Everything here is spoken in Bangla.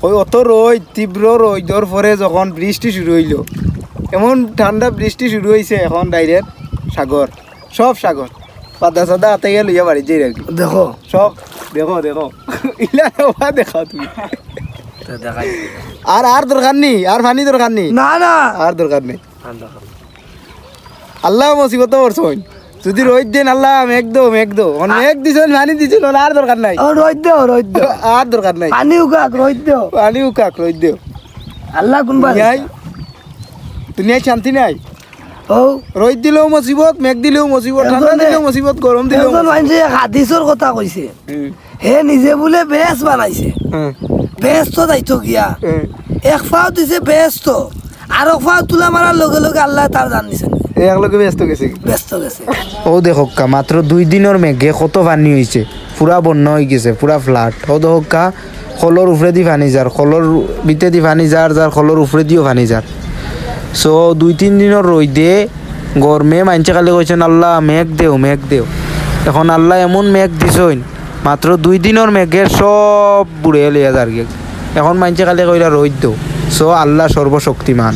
ওই অত রোদ তীব্র রোদর পরে যখন বৃষ্টি শুরু হইল, এমন ঠান্ডা বৃষ্টি শুরু হয়েছে, এখন ডাইরেক্ট সাগর, সব সাগর, পাতা সাদা হাতে গিয়ে লইয়া বাড়ি যাই আর কি। দেখো সব দেখো দেখো ইলা দেখা তুমি দেখাই আর দরকার নেই, আর পানি দরকার নেই, না না আর দরকার নেই। আল্লাহ মুসিবত করছেন, যদি রোদ দেন আল্লাহ মেঘ দো মেঘ দিছেন, পানি দিছেন, আর দরকার নাই, রোদ দেও আর দরকার নাই, পানি উকাক রোদ দেও পানি উকাক রোদ দেও। আল্লাহ কোনবা দুনিয়ায় শান্তি নাই। ও রোদ দিলেও মুসিবত, মেঘ দিলেও মুসিবত, ঠান্ডা দিলেও মুসিবত, গরম দিলেও একজন মানুষে হাদিসের কথা কইছে, হে নিজে বলে বেশ বানাইছে, বেশ তো যাইতো গিয়া এক ফাও দিছে বেশ তো, আর এক ফাও তুলা মারার লগে লগে আল্লাহ তার জান দিছেন, একলগে ব্যস্ত গেছে ব্যস্ত গেছে। ও দেখোকা মাত্র 2 দিনের মেঘে কত পানি হয়েছে, পুরা বন্যা হয়ে গেছে, পুরা ফ্লাড। ও দেখোকা খলর উপরে দি পানি যার, খলর ভিতরে দি পানি যার, খলর উপরে দিও পানি যার। সো 2-3 দিনের রোদে গরমে মানছে খালি কইছেন আল্লাহ মেঘ দেও। এখন আল্লাহ এমন মেঘ দিছইন, মাত্র 2 দিনের মেঘের সব বুড়ে লিয়া যার। এখন মানছে খালি কইরা রোদ দেও। সো আল্লাহ সর্বশক্তিমান।